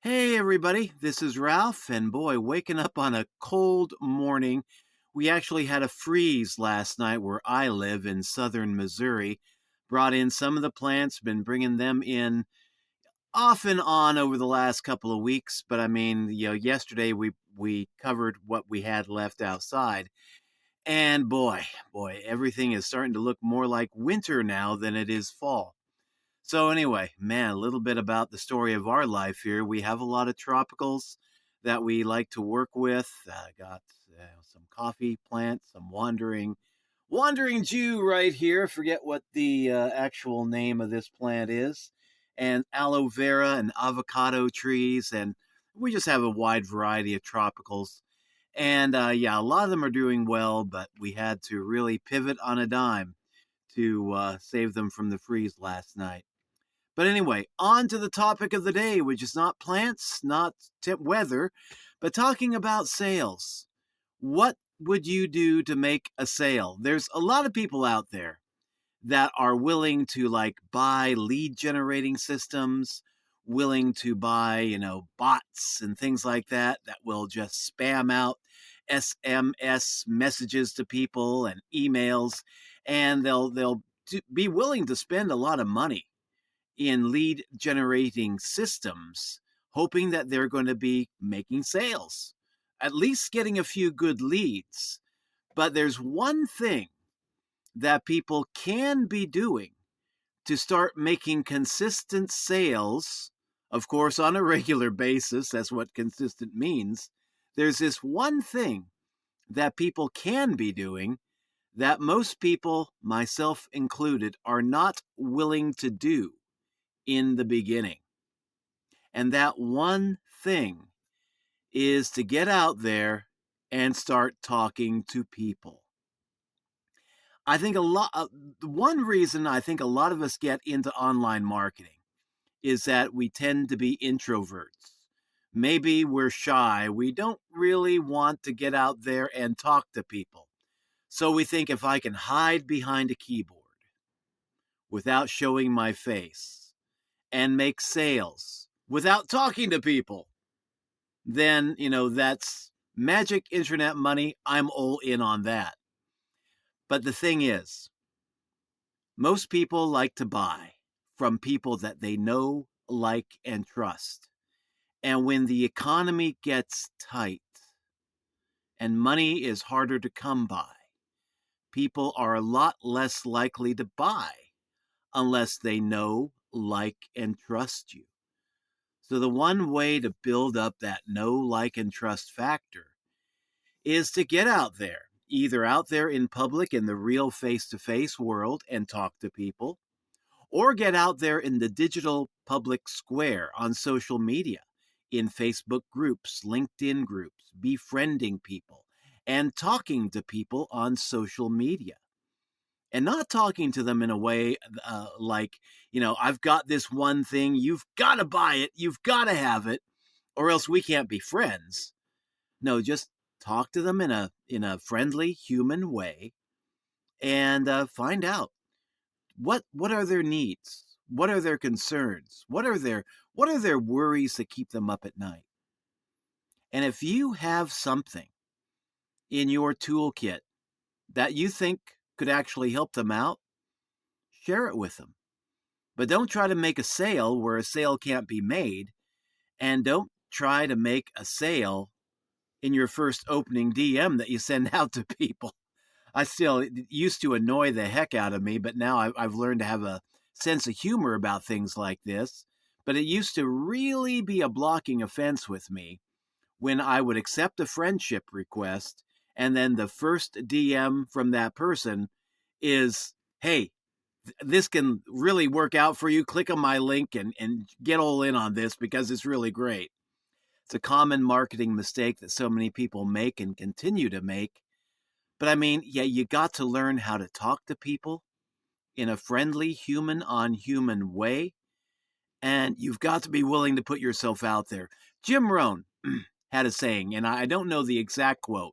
Hey everybody, this is Ralph, and boy, waking up on a cold morning. We actually had a freeze last night where I live in southern Missouri. Brought in some of the plants, been bringing them in off and on over the last couple of weeks, but yesterday we covered what we had left outside. And boy, everything is starting to look more like winter now than it is fall. So anyway, man, a little bit about the story of our life here. We have a lot of tropicals that we like to work with. Got some coffee plants, some wandering Jew right here. Forget what the actual name of this plant is, and aloe vera and avocado trees, and we just have a wide variety of tropicals. And yeah, a lot of them are doing well, but we had to really pivot on a dime to save them from the freeze last night. But anyway, on to the topic of the day, which is not plants, not weather, but talking about sales. What would you do to make a sale? There's a lot of people out there that are willing to like buy lead generating systems, willing to buy, bots and things like that will just spam out SMS messages to people and emails, and they'll be willing to spend a lot of money in lead generating systems, hoping that they're going to be making sales, at least getting a few good leads. But there's one thing that people can be doing to start making consistent sales, of course, on a regular basis. That's what consistent means. There's this one thing that people can be doing that most people, myself included, are not willing to do in the beginning. And that one thing is to get out there and start talking to people. I think one reason I think a lot of us get into online marketing is that we tend to be introverts. Maybe we're shy. We don't really want to get out there and talk to people. So we think if I can hide behind a keyboard without showing my face and make sales without talking to people, then, that's magic internet money. I'm all in on that. But the thing is, most people like to buy from people that they know, like, and trust. And when the economy gets tight and money is harder to come by, people are a lot less likely to buy unless they know, like, and trust you. So the one way to build up that know, like, and trust factor is to get out there, either out there in public in the real face-to-face world and talk to people, or get out there in the digital public square on social media, in Facebook groups, LinkedIn groups, befriending people, and talking to people on social media. And not talking to them in a way like, I've got this one thing, you've got to buy it, you've got to have it, or else we can't be friends. No, just talk to them in a friendly, human way, and find out what are their needs, what are their concerns, what are their worries that keep them up at night. And if you have something in your toolkit that you think could actually help them out, share it with them. But don't try to make a sale where a sale can't be made, and don't try to make a sale in your first opening DM that you send out to people. It used to annoy the heck out of me, but now I've learned to have a sense of humor about things like this. But it used to really be a blocking offense with me when I would accept a friendship request and then the first DM from that person is, hey, this can really work out for you. Click on my link and get all in on this because it's really great. It's a common marketing mistake that so many people make and continue to make. But yeah, you got to learn how to talk to people in a friendly, human on human way. And you've got to be willing to put yourself out there. Jim Rohn had a saying, and I don't know the exact quote,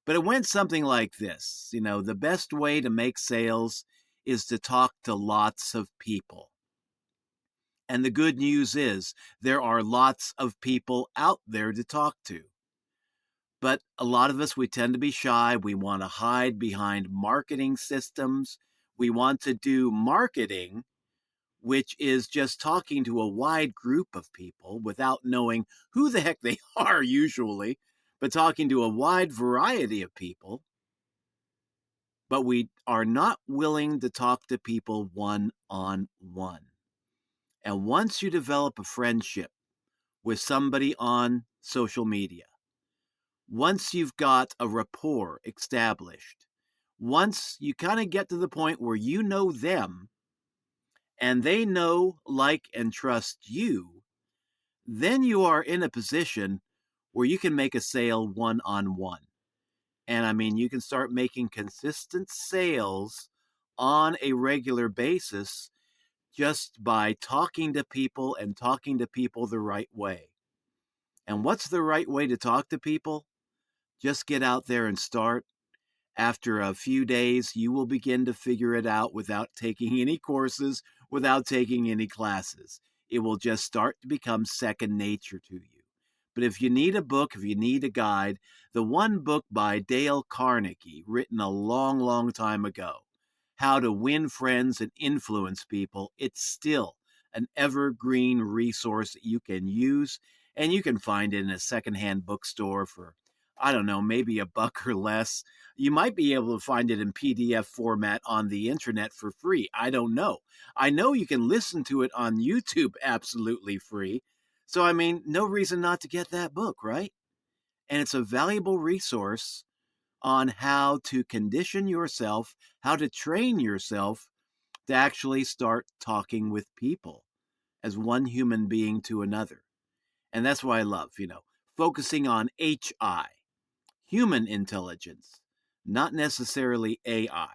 but it went something like this. The best way to make sales is to talk to lots of people. And the good news is there are lots of people out there to talk to. But a lot of us, we tend to be shy. We want to hide behind marketing systems. We want to do marketing, which is just talking to a wide group of people without knowing who the heck they are, usually, but talking to a wide variety of people. But we are not willing to talk to people one on one. And once you develop a friendship with somebody on social media, once you've got a rapport established, once you kind of get to the point where you know them and they know, like, and trust you, then you are in a position where you can make a sale one on one. And I mean, you can start making consistent sales on a regular basis just by talking to people and talking to people the right way. And what's the right way to talk to people? Just get out there and start. After a few days, you will begin to figure it out without taking any courses, without taking any classes. It will just start to become second nature to you. But if you need a book, if you need a guide, the one book by Dale Carnegie, written a long, long time ago, How to Win Friends and Influence People, it's still an evergreen resource that you can use, and you can find it in a secondhand bookstore for, I don't know, maybe $1 or less. You might be able to find it in PDF format on the internet for free. I don't know. I know you can listen to it on YouTube absolutely free. So, I mean, no reason not to get that book, right? And it's a valuable resource on how to condition yourself, how to train yourself to actually start talking with people as one human being to another. And that's why I love, focusing on HI, human intelligence, not necessarily AI.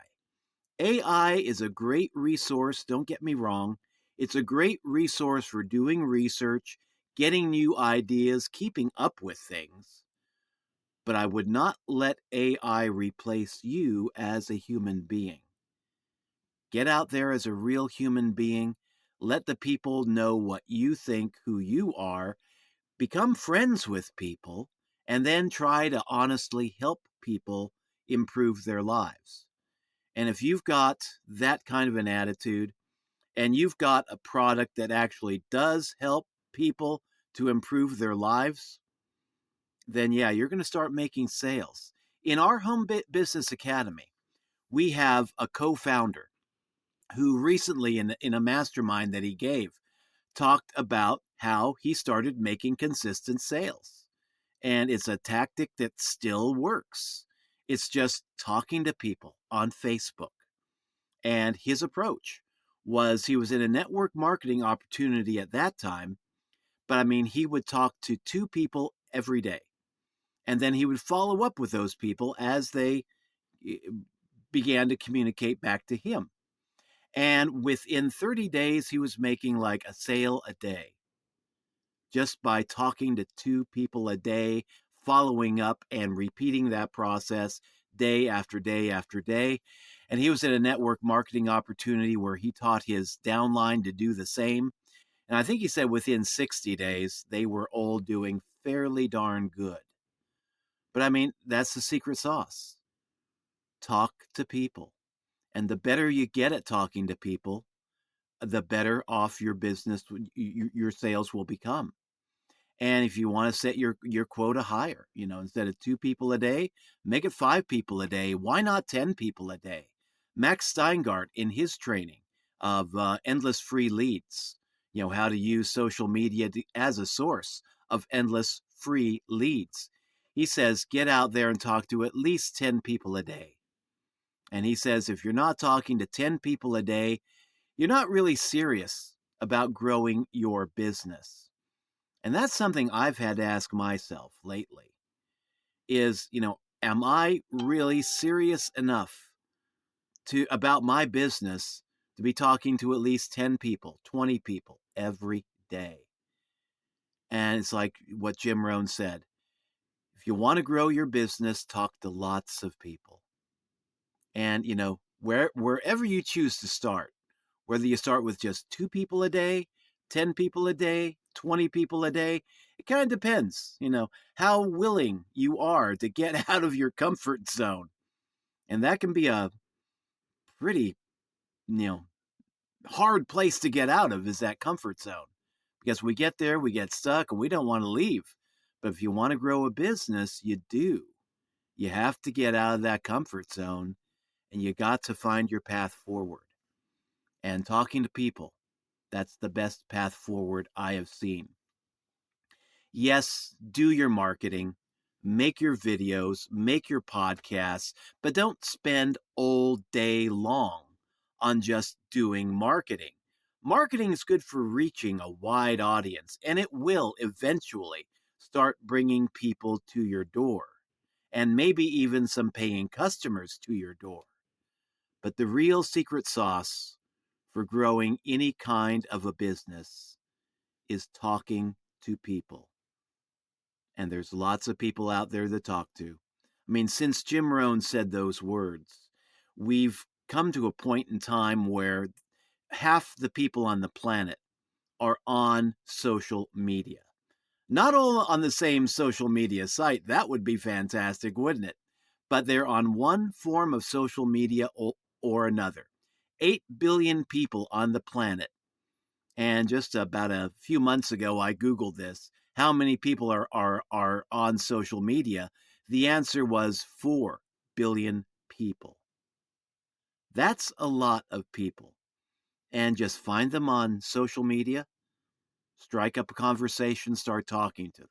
AI is a great resource, don't get me wrong. It's a great resource for doing research, getting new ideas, keeping up with things. But I would not let AI replace you as a human being. Get out there as a real human being. Let the people know what you think, who you are. Become friends with people, and then try to honestly help people improve their lives. And if you've got that kind of an attitude and you've got a product that actually does help people to improve their lives, then yeah, you're going to start making sales. In our home business academy, we have a co-founder who recently in a mastermind that he gave talked about how he started making consistent sales. And it's a tactic that still works. It's just talking to people on Facebook. And his approach was he was in a network marketing opportunity at that time, but I mean, he would talk to two people every day. And then he would follow up with those people as they eh, began to communicate back to him. And within 30 days, he was making like a sale a day just by talking to two people a day, following up and repeating that process day after day after day. And he was at a network marketing opportunity where he taught his downline to do the same. And I think he said within 60 days, they were all doing fairly darn good. But I mean, that's the secret sauce. Talk to people. And the better you get at talking to people, the better off your business, your sales will become. And if you want to set your quota higher, instead of two people a day, make it five people a day. Why not 10 people a day? Max Steingart, in his training of endless free leads, how to use social media as a source of endless free leads. He says, get out there and talk to at least 10 people a day. And he says, if you're not talking to 10 people a day, you're not really serious about growing your business. And that's something I've had to ask myself lately is, am I really serious enough about my business to be talking to at least 10 people, 20 people every day? And it's like what Jim Rohn said. If you want to grow your business, talk to lots of people. And, wherever you choose to start, whether you start with just two people a day, 10 people a day, 20 people a day? It kind of depends, how willing you are to get out of your comfort zone. And that can be a pretty, you know, hard place to get out of, is that comfort zone. Because we get there, we get stuck, and we don't want to leave. But if you want to grow a business, you do. You have to get out of that comfort zone, and you got to find your path forward. And talking to people, that's the best path forward I have seen. Yes, do your marketing, make your videos, make your podcasts, but don't spend all day long on just doing marketing. Marketing is good for reaching a wide audience, and it will eventually start bringing people to your door, and maybe even some paying customers to your door. But the real secret sauce for growing any kind of a business is talking to people. And there's lots of people out there to talk to. I mean, since Jim Rohn said those words, we've come to a point in time where half the people on the planet are on social media. Not all on the same social media site. That would be fantastic, wouldn't it? But they're on one form of social media or another. 8 billion people on the planet. And just about a few months ago, I Googled this. How many people are on social media? The answer was 4 billion people. That's a lot of people. And just find them on social media, strike up a conversation, start talking to them,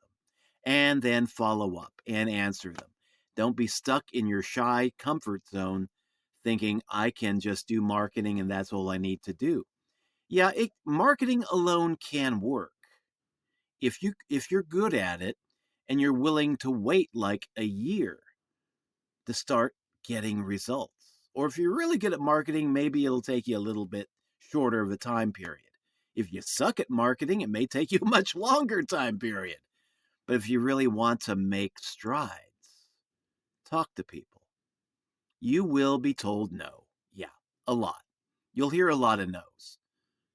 and then follow up and answer them. Don't be stuck in your shy comfort zone thinking I can just do marketing and that's all I need to do. Yeah, marketing alone can work if you're good at it and you're willing to wait like a year to start getting results. Or if you're really good at marketing, maybe it'll take you a little bit shorter of a time period. If you suck at marketing, it may take you a much longer time period. But if you really want to make strides, talk to people. You will be told no. Yeah, a lot. You'll hear a lot of no's.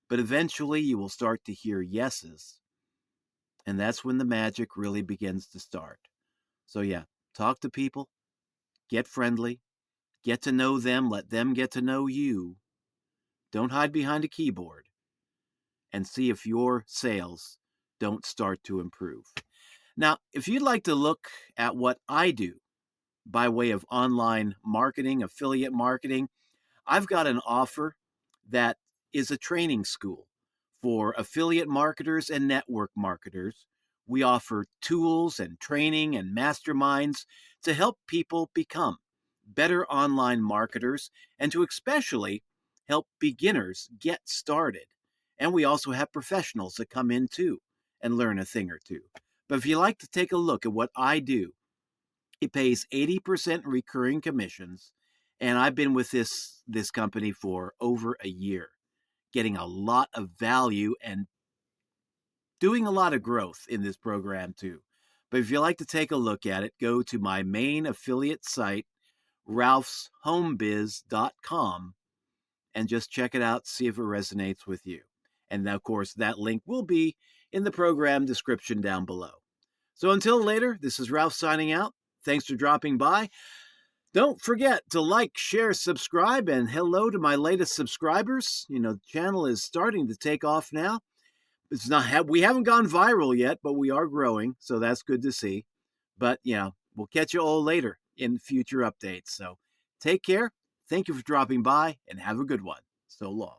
But eventually you will start to hear yeses. And that's when the magic really begins to start. So, yeah, talk to people, get friendly, get to know them, let them get to know you. Don't hide behind a keyboard, and see if your sales don't start to improve. Now, if you'd like to look at what I do by way of online marketing, affiliate marketing, I've got an offer that is a training school for affiliate marketers and network marketers. We offer tools and training and masterminds to help people become better online marketers and to especially help beginners get started. And we also have professionals that come in too and learn a thing or two. But if you like to take a look at what I do, it pays 80% recurring commissions, and I've been with this company for over a year, getting a lot of value and doing a lot of growth in this program too. But if you like to take a look at it, go to my main affiliate site, ralphshomebiz.com, and just check it out, see if it resonates with you. And of course, that link will be in the program description down below. So until later, this is Ralph signing out. Thanks for dropping by. Don't forget to like, share, subscribe, and hello to my latest subscribers. The channel is starting to take off now. We haven't gone viral yet, but we are growing, so that's good to see. But we'll catch you all later in future updates. So take care. Thank you for dropping by, and have a good one. So long.